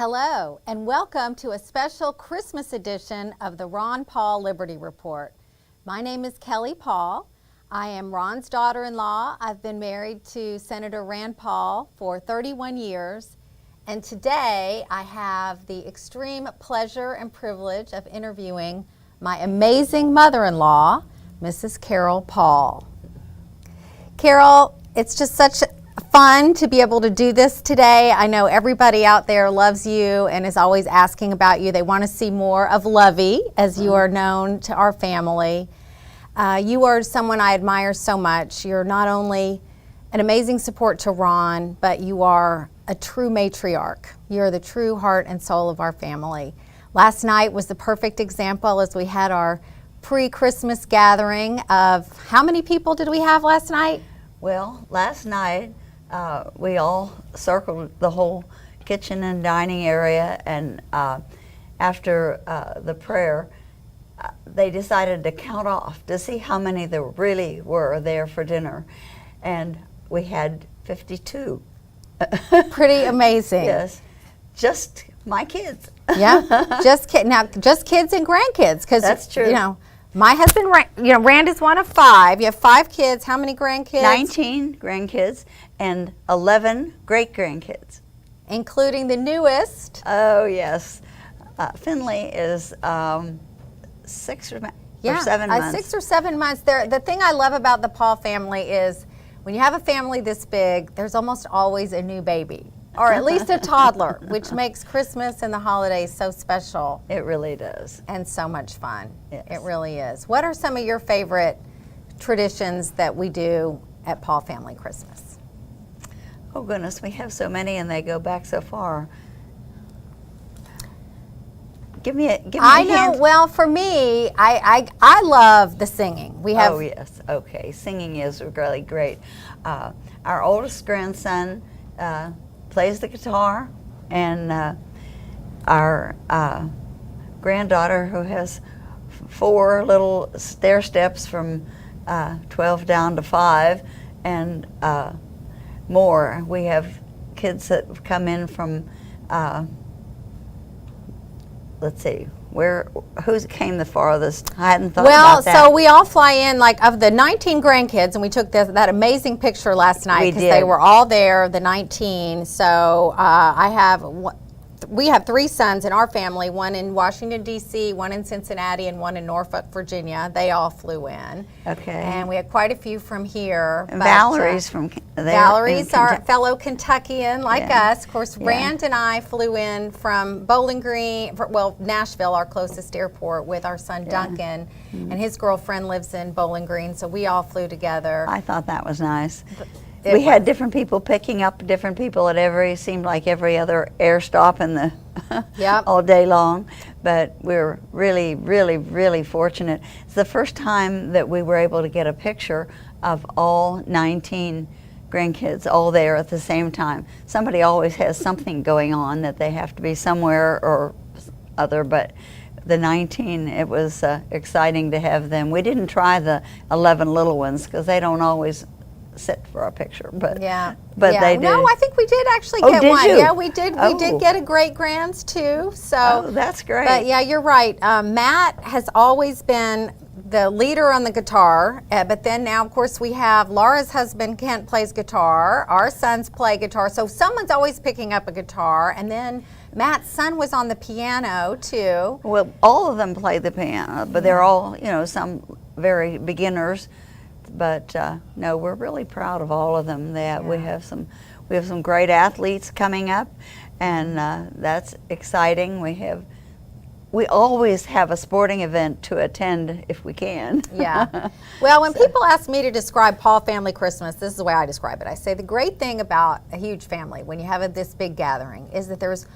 Hello, and welcome to a special Christmas edition of the Ron Paul Liberty Report. My name is Kelley Paul. I am Ron's daughter-in-law. I've been married to Senator Rand Paul for 31 years, and today I have the extreme pleasure and privilege of interviewing my amazing mother-in-law, Mrs. Kelley Paul. Carol, it's just such fun to be able to do this today. I know everybody out there loves you and is always asking about you. They want to see more of Lovey, as you are known to our family. You are someone I admire so much. You're not only an amazing support to Ron, but you are a true matriarch. You're the true heart and soul of our family. Last night was the perfect example as we had our pre-Christmas gathering of, how many people did we have last night? Well, last night we all circled the whole kitchen and dining area, and after the prayer, they decided to count off to see how many there really were there for dinner, and we had 52. Pretty amazing. Yes, just my kids. Yeah, just kids and grandkids. Because that's true. You know, my husband, Rand is one of 5. You have 5 kids. How many grandkids? 19 grandkids and 11 great-grandkids. Including the newest. Oh, yes. Finley is 6 or 7 months. 6 or 7 months. The thing I love about the Paul family is when you have a family this big, there's almost always a new baby. Or at least a toddler, which makes Christmas and the holidays so special. It really does. And so much fun. Yes. It really is. What are some of your favorite traditions that we do at Paul Family Christmas? Oh goodness, we have so many and they go back so far. Give me a hint. Well, for me, I love the singing. We have. Oh yes, okay. Singing is really great. Our oldest grandson plays the guitar, and our granddaughter, who has 4 little stair steps from 12 down to 5, and more. We have kids that come in from, let's see, who came the farthest? I hadn't thought about that. Well, so we all fly in, like, of the 19 grandkids, and we took that amazing picture last night because they were all there, the 19. So we have 3 sons in our family, one in Washington, D.C., one in Cincinnati, and one in Norfolk, Virginia. They all flew in. Okay. And we had quite a few from here. And Valerie's from there. Valerie's our fellow Kentuckian, like us. Of course, Yeah. Rand and I flew in from Bowling Green, Nashville, our closest airport, with our son Duncan, and his girlfriend lives in Bowling Green, so we all flew together. I thought that was nice. We had different people picking up different people at seemed like every other air stop in the all day long. But we're really, really, really fortunate. It's the first time that we were able to get a picture of all 19 grandkids all there at the same time. Somebody always has something going on that they have to be somewhere or other, but the 19, it was exciting to have them. We didn't try the 11 little ones because they don't always sit for a picture, but they did. No, I think we did actually get one. You? Yeah, we did. We did get a great grands too. So that's great. But yeah, you're right. Matt has always been the leader on the guitar, but then now, of course, we have Laura's husband, Kent, plays guitar. Our sons play guitar, so someone's always picking up a guitar, and then Matt's son was on the piano too. Well, all of them play the piano, but they're all, some very beginners. But no, we're really proud of all of them. We have some great athletes coming up, and that's exciting. We always have a sporting event to attend if we can. Yeah. Well, when people ask me to describe Paul Family Christmas, this is the way I describe it. I say the great thing about a huge family when you have this big gathering is that there's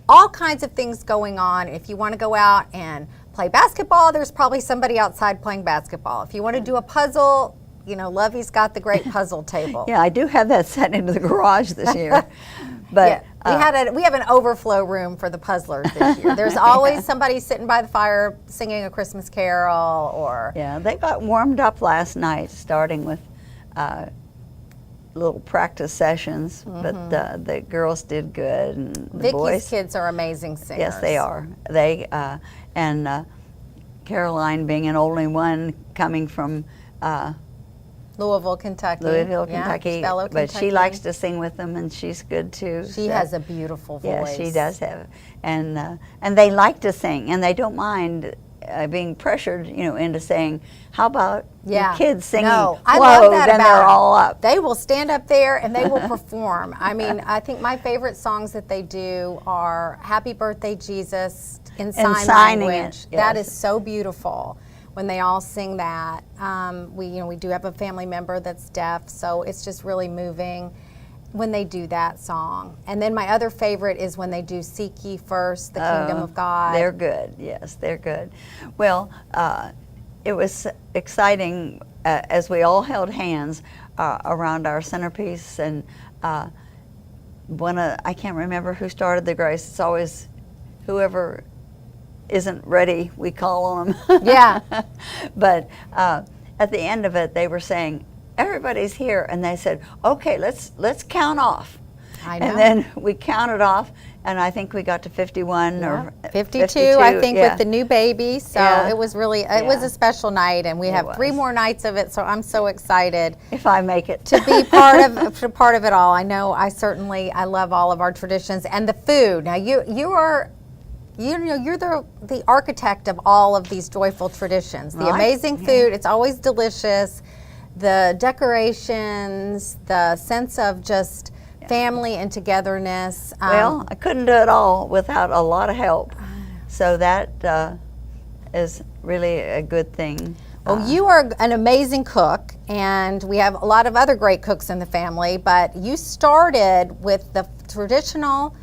all kinds of things going on. If you want to go out and play basketball, there's probably somebody outside playing basketball. If you want to do a puzzle, Lovey's got the great puzzle table. Yeah, I do have that set into the garage this year. But we have an overflow room for the puzzlers this year. There's always somebody sitting by the fire singing a Christmas carol, or they got warmed up last night, starting with little practice sessions, but the girls did good, and the Vicky's boys. kids are amazing singers. Yes, they are. They and Caroline, being an only one coming from Louisville, Kentucky. Kentucky, fellow but she likes to sing with them, and she's good too. She has a beautiful voice. Yeah, she does have, and they like to sing, and they don't mind being pressured, into saying, "How about your kids singing?" No, I love that then about they're them. all up. They will stand up there and they will perform. I mean, I think my favorite songs that they do are "Happy Birthday, Jesus" in sign language. Yes. That is so beautiful when they all sing that. We do have a family member that's deaf, so it's just really moving when they do that song. And then my other favorite is when they do "Seek Ye First, the Kingdom of God." They're good. Yes, they're good. Well, it was exciting as we all held hands around our centerpiece, and I can't remember who started the grace. It's always whoever isn't ready, we call on them. Yeah. But at the end of it, they were saying, "Everybody's here," and they said, "Okay, let's count off." I know. And then we counted off, and I think we got to 51 or 52, I think, with the new baby. So it was really, it was a special night, and we have 3 more nights of it. So I'm so excited if I make it to be part of it all. I know I love all of our traditions and the food. Now you're the architect of all of these joyful traditions. The amazing food, it's always delicious. The decorations, the sense of just family and togetherness. Well, I couldn't do it all without a lot of help. So that is really a good thing. Well, you are an amazing cook, and we have a lot of other great cooks in the family, but you started with the traditional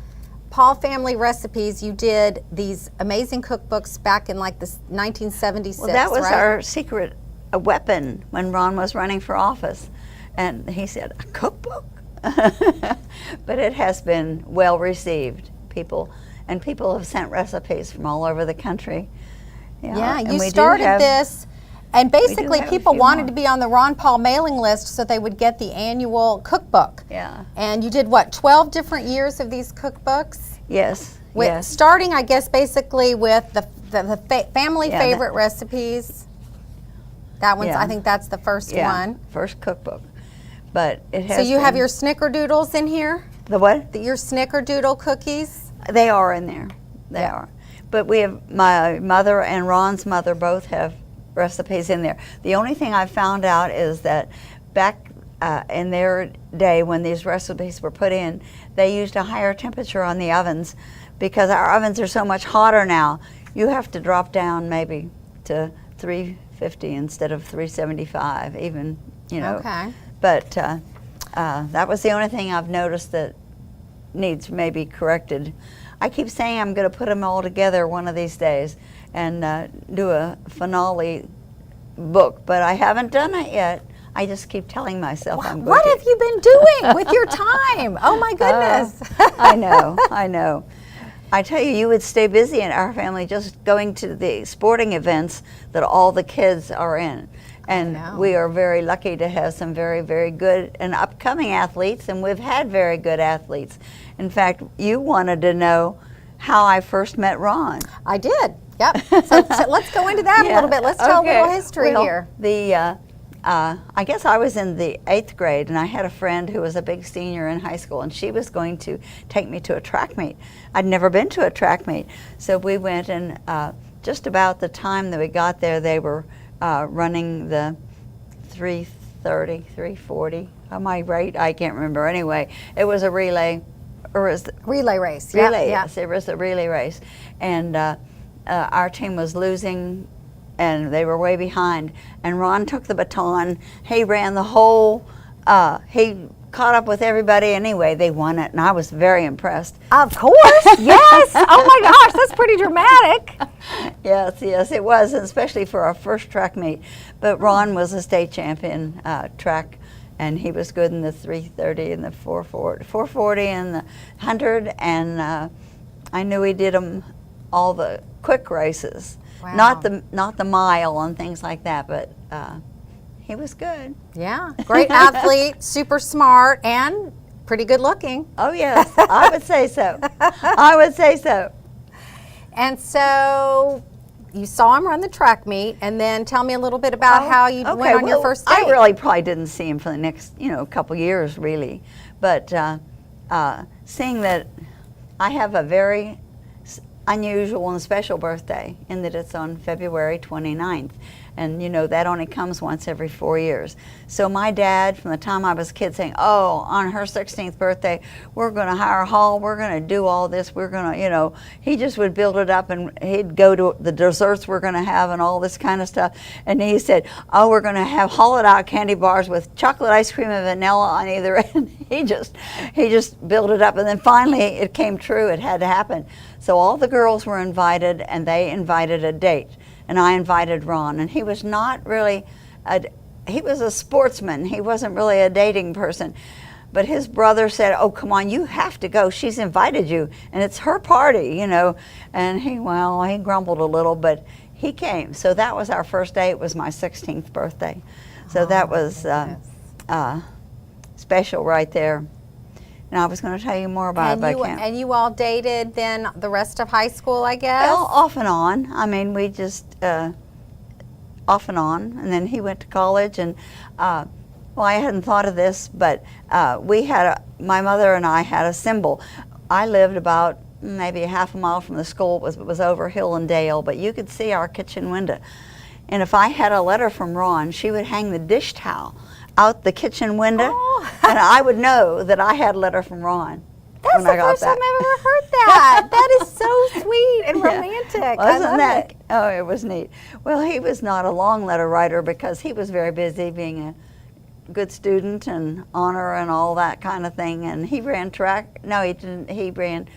Paul family recipes. You did these amazing cookbooks back in like the 1976, Well, that was right? our secret weapon when Ron was running for office. And he said, "A cookbook?" But it has been well received. People have sent recipes from all over the country. Yeah, you started this, and basically people wanted to be on the Ron Paul mailing list so they would get the annual cookbook. Yeah. And you did what, 12 different years of these cookbooks? Yes. Starting, I guess, basically with the family favorite recipes. That one's, I think that's the first one. First cookbook. But it has. So you have your snickerdoodles in here? The what? Your snickerdoodle cookies? They are in there. They are. But we have, my mother and Ron's mother both have recipes in there. The only thing I found out is that back in their day when these recipes were put in, they used a higher temperature on the ovens because our ovens are so much hotter now. You have to drop down maybe to 350 instead of 375 even, Okay. But that was the only thing I've noticed that needs maybe corrected. I keep saying I'm going to put them all together one of these days and do a finale book, but I haven't done it yet. I just keep telling myself I'm going to. What have you been doing with your time? Oh my goodness. I know. I tell you, you would stay busy in our family just going to the sporting events that all the kids are in. And we are very lucky to have some very, very good and upcoming athletes, and we've had very good athletes. In fact, you wanted to know how I first met Ron. I did, yep. So let's go into that a little bit. Let's tell a little history here. I guess I was in the 8th grade, and I had a friend who was a big senior in high school, and she was going to take me to a track meet. I'd never been to a track meet. So we went, and just about the time that we got there, they were running the 330, 340. Am I right? I can't remember. Anyway, it was a relay. Relay race. Yes, it was a relay race. And our team was losing, and they were way behind. And Ron took the baton. He ran the whole, he caught up with everybody. Anyway, they won it, and I was very impressed. Of course, yes. Oh my gosh, that's pretty dramatic. Yes, it was, especially for our first track meet. But Ron was a state champion track, and he was good in the 330 and the 440 and the 100, and I knew he did them all the quick races. Wow. Not the mile and things like that, but he was good. Yeah, great athlete, super smart, and pretty good looking. Oh yes, I would say so. I would say so. And so you saw him run the track meet, and then tell me a little bit about how you went on your first date. I really probably didn't see him for the next, couple years, really. But seeing that I have a very unusual and special birthday in that it's on February 29th. And that only comes once every 4 years. So my dad, from the time I was a kid, saying, oh, on her 16th birthday, we're going to hire a hall, we're going to do all this, we're going to, he just would build it up, and he'd go to the desserts we're going to have and all this kind of stuff. And he said, oh, we're going to have hollowed out candy bars with chocolate ice cream and vanilla on either end. He just built it up, and then finally it came true. It had to happen. So all the girls were invited, and they invited a date. And I invited Ron, and he was not really, he was a sportsman. He wasn't really a dating person. But his brother said, oh, come on, you have to go. She's invited you, and it's her party, And he grumbled a little, but he came. So that was our first day. It was my 16th birthday. So that was special right there. And I was going to tell you more about it, but I can't. And you all dated then the rest of high school, I guess? Well, off and on. I mean, we just off and on. And then he went to college, and I hadn't thought of this, but my mother and I had a symbol. I lived about maybe a half a mile from the school. It was over hill and dale, but you could see our kitchen window. And if I had a letter from Ron, she would hang the dish towel out the kitchen window, and I would know that I had a letter from Ron. That's the first time I've ever heard that. That is so sweet and romantic. Wasn't that? Oh, it was neat. Well, he was not a long letter writer because he was very busy being a good student and honor and all that kind of thing. And he ran track. No, he didn't. He ran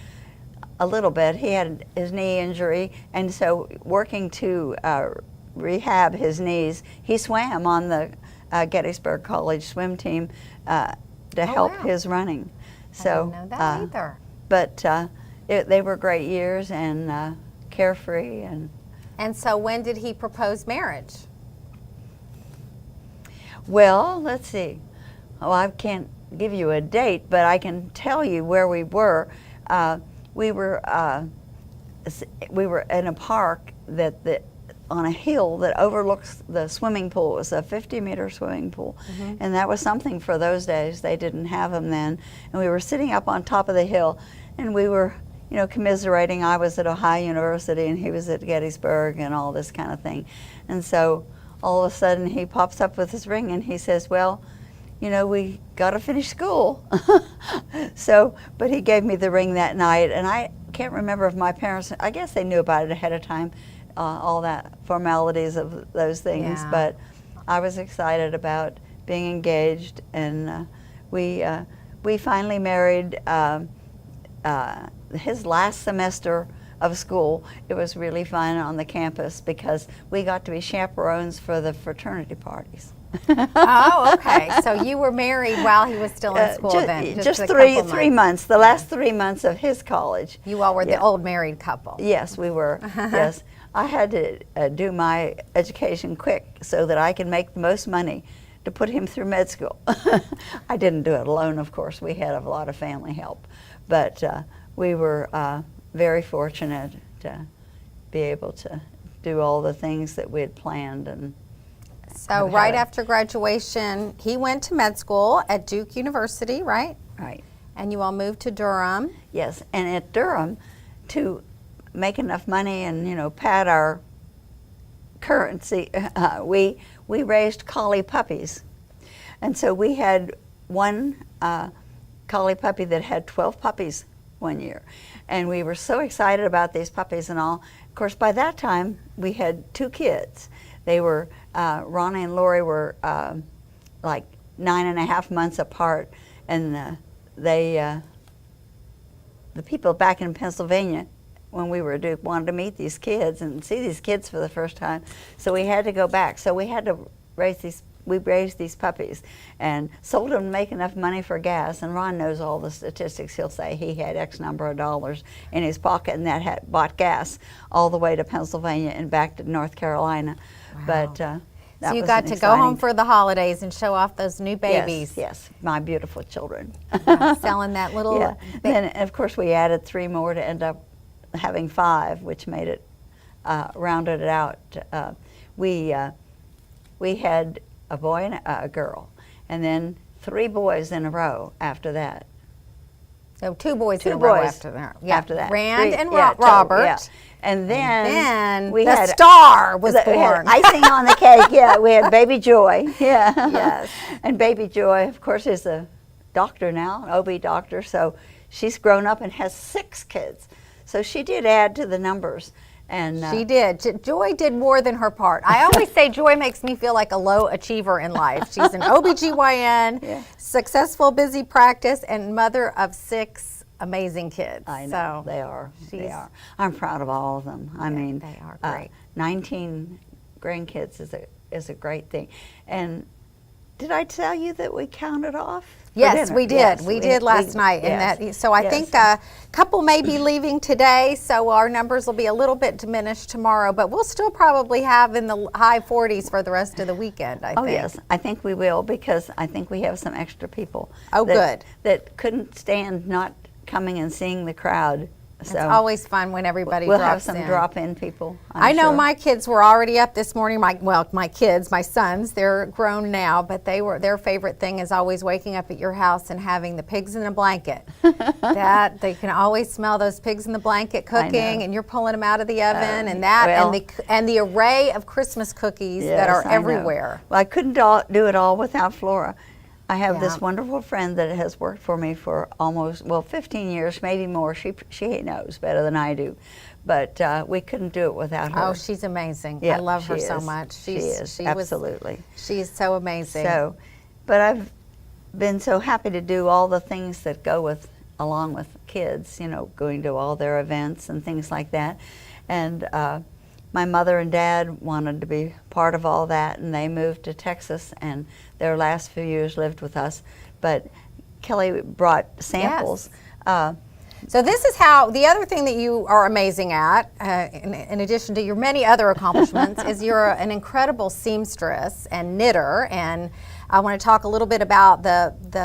a little bit. He had his knee injury, and so working to rehab his knees, he swam on the Gettysburg College swim team to help his running. So, I didn't know that either. But they were great years and carefree. And so when did he propose marriage? Well, let's see. Oh, I can't give you a date, but I can tell you where we were. We were in a park on a hill that overlooks the swimming pool. It was a 50-meter swimming pool. Mm-hmm. And that was something for those days. They didn't have them then. And we were sitting up on top of the hill, and we were, commiserating. I was at Ohio University, and he was at Gettysburg, and all this kind of thing. And so all of a sudden he pops up with his ring, and he says, well, we got to finish school. But he gave me the ring that night, and I can't remember if my parents, I guess they knew about it ahead of time, all that formalities of those things, but I was excited about being engaged, and we finally married his last semester of school. It was really fun on the campus because we got to be chaperones for the fraternity parties. Oh, okay. So you were married while he was still in school then? Just three months, the last 3 months of his college. You all were the old married couple. Yes, we were, yes. I had to do my education quick so that I could make the most money to put him through med school. I didn't do it alone, of course. We had a lot of family help. But we were very fortunate to be able to do all the things that we had planned. And so right after graduation, he went to med school at Duke University, right? Right. And you all moved to Durham. Yes, and at Durham, to make enough money and pad our currency, we raised collie puppies, and so we had one collie puppy that had 12 puppies one year, and we were so excited about these puppies and all. Of course, by that time we had 2 kids. They were Ronnie and Lori were like 9.5 months apart, and the people back in Pennsylvania, when we were at Duke, wanted to meet these kids and see these kids for the first time. So we had to go back. So we had to we raised these puppies and sold them to make enough money for gas. And Ron knows all the statistics. He'll say he had X number of dollars in his pocket, and that had bought gas all the way to Pennsylvania and back to North Carolina. Wow. But So you got to go home for the holidays and show off those new babies. Yes, my beautiful children. Selling that little... Yeah. Then, of course, we added 3 more to end up having 5, which made it, rounded it out. We had a boy and a girl, and then 3 boys in a row after that. So 2 boys in a row after that. Yeah. After that. Rand and Robert. Yeah. And then we the had star was born. We had icing on the cake. Yeah, we had baby Joy. Yeah. Yes. And baby Joy, of course, is a doctor now, an OB doctor. So she's grown up and has 6 kids. So she did add to the numbers. And she did. Joy did more than her part. I always say Joy makes me feel like a low achiever in life. She's an OBGYN, successful, busy practice, and mother of 6 amazing kids. I know, so they are. They are. I'm proud of all of them. I mean, they are great. 19 grandkids is a great thing. And did I tell you that we counted off? Yes, we did. Yes, we did last night. Yes. And that, so I think a couple may be leaving today, so our numbers will be a little bit diminished tomorrow, but we'll still probably have in the high 40s for the rest of the weekend, I think. Yes, I think we will, because I think we have some extra people. Oh, good. That couldn't stand not coming and seeing the crowd. So it's always fun when everybody we'll drops in. We'll have some drop-in people, I know sure. My kids were already up this morning. My kids, my sons, they're grown now, but their favorite thing is always waking up at your house and having the pigs in a blanket. That they can always smell those pigs in the blanket cooking, and you're pulling them out of the oven, and the array of Christmas cookies that are everywhere. Well, I couldn't do it all without Flora. I have this wonderful friend that has worked for me for almost, 15 years, maybe more. She knows better than I do. But we couldn't do it without her. Oh, she's amazing. Yeah, I love her so much. She is, absolutely. She's so amazing. So, but I've been so happy to do all the things that go along with kids, going to all their events and things like that. And my mother and dad wanted to be part of all that, and they moved to Texas, and their last few years lived with us. But Kelley brought samples. Yes. So this is how, the other thing that you are amazing at, in addition to your many other accomplishments, is you're an incredible seamstress and knitter. And I want to talk a little bit about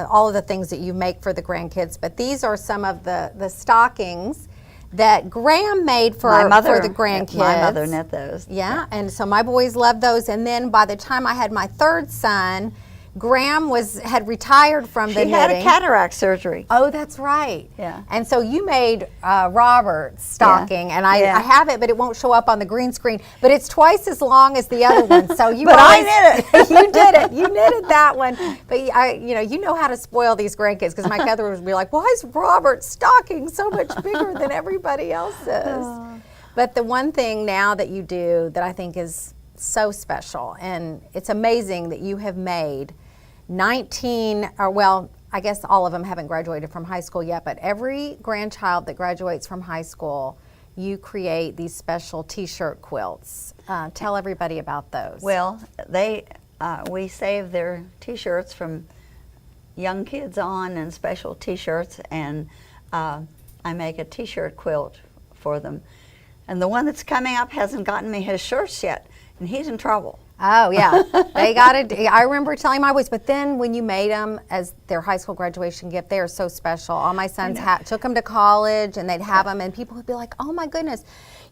all of the things that you make for the grandkids. But these are some of the stockings that Graham made for the grandkids. My mother knit those. Yeah, and so my boys love those. And then by the time I had my 3rd son, Graham had retired from the knitting. She had a cataract surgery. Oh, that's right. Yeah. And so you made Robert's stocking, and I have it, but it won't show up on the green screen. But it's twice as long as the other one. So you I knit it. You did it. You knitted that one. But you know how to spoil these grandkids, because my mother would be like, "Why is Robert's stocking so much bigger than everybody else's?" Oh. But the one thing now that you do that I think is so special, and it's amazing that you have made 19, I guess all of them haven't graduated from high school yet, but every grandchild that graduates from high school, you create these special T-shirt quilts. Tell everybody about those. Well, we save their T-shirts from young kids on, and special T-shirts, and I make a T-shirt quilt for them. And the one that's coming up hasn't gotten me his shirts yet, and he's in trouble. Oh, yeah. They got it. I remember telling my boys, but then when you made them as their high school graduation gift, they are so special. All my sons took them to college, and they'd have them, and people would be like, oh, my goodness.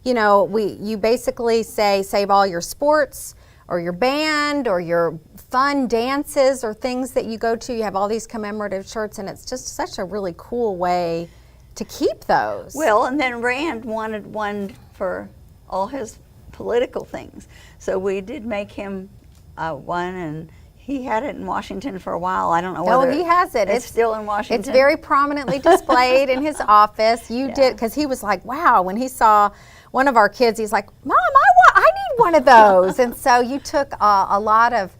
You basically say, save all your sports or your band or your fun dances or things that you go to. You have all these commemorative shirts, and it's just such a really cool way to keep those. Well, and then Rand wanted one for all his political things. So we did make him one, and he had it in Washington for a while. I don't know whether he has it. It's still in Washington. It's very prominently displayed in his office. You did, because he was like, wow, when he saw one of our kids, he's like, Mom, I need one of those. And so you took a lot of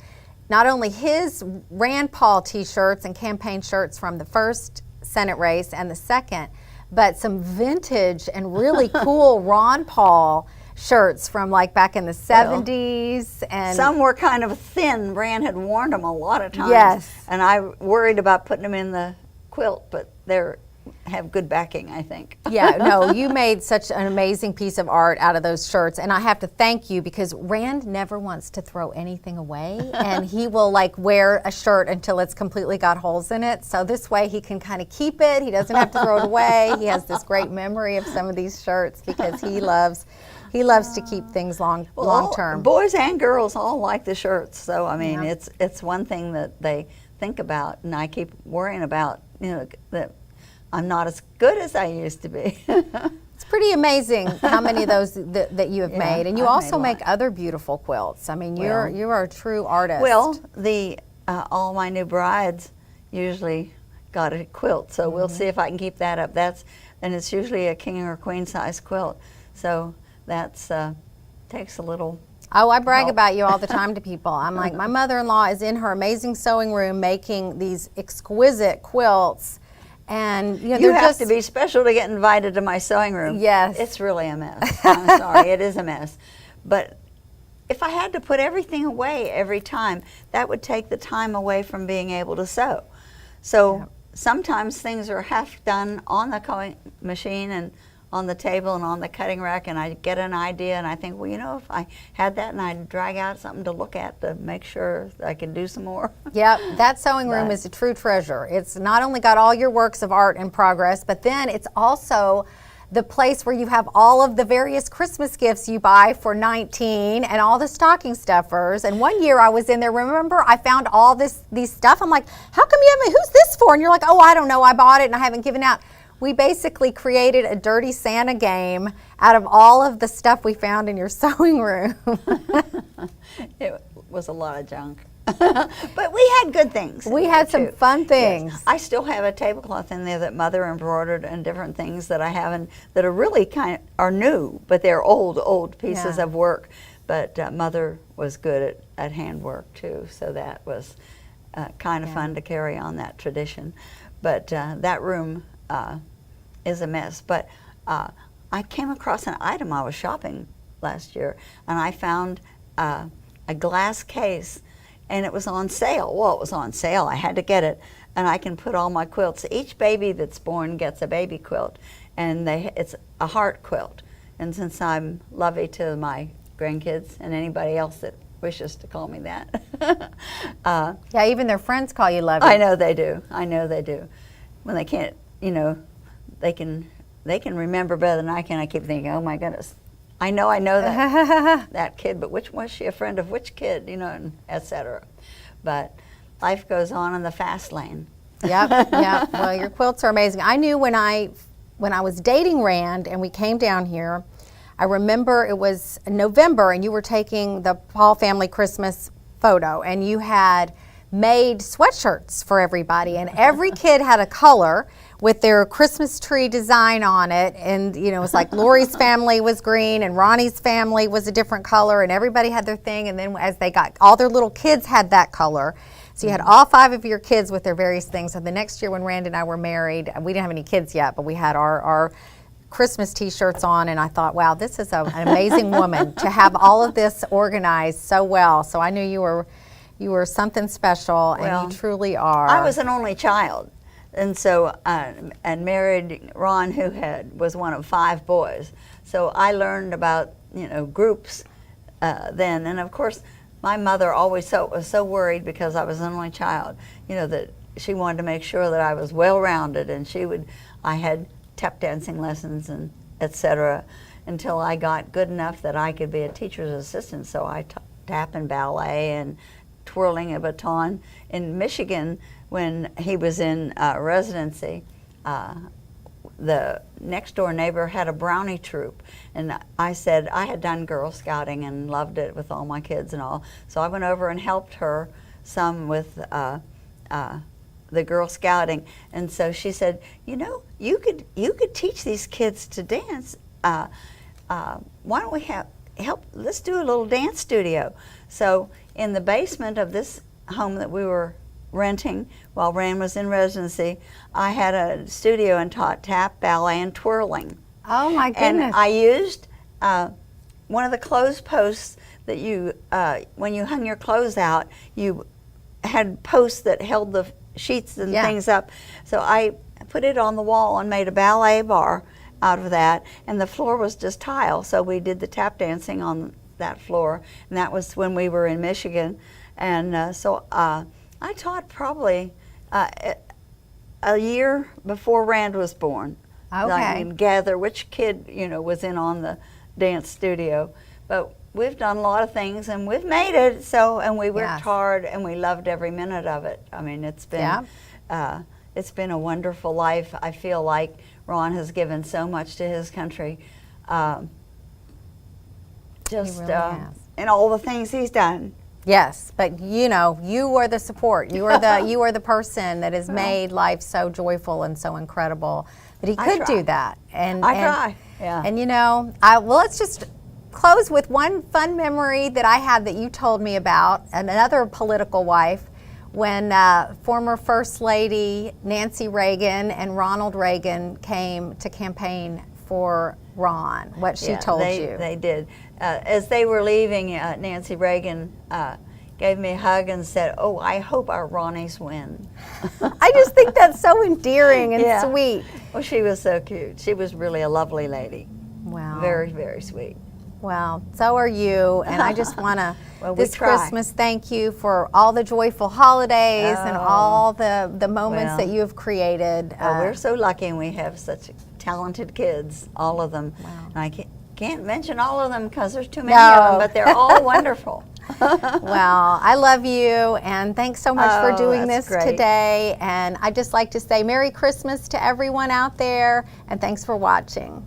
not only his Rand Paul T-shirts and campaign shirts from the first Senate race and the second, but some vintage and really cool Ron Paul shirts from like back in the 70s. And some were kind of thin. Rand had worn them a lot of times. Yes. And I worried about putting them in the quilt, but they're have good backing, I think. Yeah, no, you made such an amazing piece of art out of those shirts, and I have to thank you because Rand never wants to throw anything away, and he will like wear a shirt until it's completely got holes in it. So this way he can kind of keep it. He doesn't have to throw it away. He has this great memory of some of these shirts because he loves to keep things long term. Boys and girls all like the shirts, so I mean, it's one thing that they think about, and I keep worrying about, that I'm not as good as I used to be. It's pretty amazing how many of those that you have made, and you also make other beautiful quilts. I mean, you are a true artist. Well, all my new brides usually got a quilt, so we'll see if I can keep that up. And it's usually a king or queen size quilt, so that's takes a little. Oh, I brag about you all the time to people. I'm like, my mother-in-law is in her amazing sewing room making these exquisite quilts, and you have to be special to get invited to my sewing room. Yes, it's really a mess. I'm sorry, it is a mess. But if I had to put everything away every time, that would take the time away from being able to sew. So sometimes things are half done on the sewing machine and on the table and on the cutting rack, and I get an idea and I think, well, if I had that, and I'd drag out something to look at to make sure that I could do some more. Yep, that sewing room is a true treasure. It's not only got all your works of art in progress, but then it's also the place where you have all of the various Christmas gifts you buy for 19 and all the stocking stuffers. And one year I was in there, remember, I found all these stuff. I'm like, how come you haven't, who's this for? And you're like, oh, I don't know, I bought it and I haven't given out. We basically created a Dirty Santa game out of all of the stuff we found in your sewing room. It was a lot of junk. But we had good things. We had some fun things. Yes. I still have a tablecloth in there that Mother embroidered, and different things that I have, and that are really are new, but they're old pieces of work. But Mother was good at handwork too, so that was kind of fun to carry on that tradition. But that room is a mess. But I came across an item. I was shopping last year, and I found a glass case, and it was on sale. Well, it was on sale. I had to get it, and I can put all my quilts. Each baby that's born gets a baby quilt, and it's a heart quilt. And since I'm lovey to my grandkids and anybody else that wishes to call me that. Yeah, even their friends call you lovey. I know they do. I know they do. When they can't, they can remember better than I can. I keep thinking, oh my goodness, I know that kid, but which was she a friend of which kid, and etc. But life goes on in the fast lane. Yep. Well, your quilts are amazing. I knew when I was dating Rand and we came down here, I remember it was November and you were taking the Paul family Christmas photo, and you had made sweatshirts for everybody, and every kid had a color with their Christmas tree design on it, and it was like Lori's family was green and Ronnie's family was a different color, and everybody had their thing, and then as they got, all their little kids had that color. So you had all 5 of your kids with their various things. And the next year when Rand and I were married, we didn't have any kids yet, but we had our Christmas t-shirts on, and I thought, wow, this is an amazing woman to have all of this organized so well. So I knew you were something special, and you truly are. I was an only child, and so and married Ron, who was one of 5 boys. So I learned about groups then, and of course my mother always was so worried because I was an only child. That she wanted to make sure that I was well-rounded, and I had tap dancing lessons and etc. until I got good enough that I could be a teacher's assistant. So I tap and ballet and twirling a baton. In Michigan, when he was in residency, the next door neighbor had a brownie troop, and I said I had done Girl Scouting and loved it with all my kids and all, so I went over and helped her some with the Girl Scouting. And so she said, you could teach these kids to dance. Why don't we let's do a little dance studio. So in the basement of this home that we were renting while Rand was in residency, I had a studio and taught tap, ballet, and twirling. Oh my goodness. And I used one of the clothes posts that when you hung your clothes out, you had posts that held the sheets and things up. So I put it on the wall and made a ballet bar out of that, and the floor was just tile, so we did the tap dancing on that floor, and that was when we were in Michigan. And so I taught probably a year before Rand was born. Okay. I can gather which kid, you know, was in on the dance studio. But we've done a lot of things, and we've made it. So, and we worked hard, and we loved every minute of it. I mean, it's been a wonderful life. I feel like Ron has given so much to his country. Just and all the things he's done. Yes, but you know, you are the support. You are the person that has made life so joyful and so incredible that he could do that. And I try. Yeah. And you know, well, let's just close with one fun memory that I had that you told me about, another political wife, when former First Lady Nancy Reagan and Ronald Reagan came to campaign for Ron, what she told you. They did. As they were leaving, Nancy Reagan gave me a hug and said, "Oh, I hope our Ronnies win." I just think that's so endearing and sweet. Well, she was so cute. She was really a lovely lady. Wow. Very, very sweet. Well, so are you, and I just want to, this Christmas, thank you for all the joyful holidays and all the moments that you have created. We're so lucky, and we have such talented kids, all of them. Wow. And I can't mention all of them because there's too many of them, but they're all wonderful. Well, I love you, and thanks so much for doing this today. And I'd just like to say Merry Christmas to everyone out there, and thanks for watching.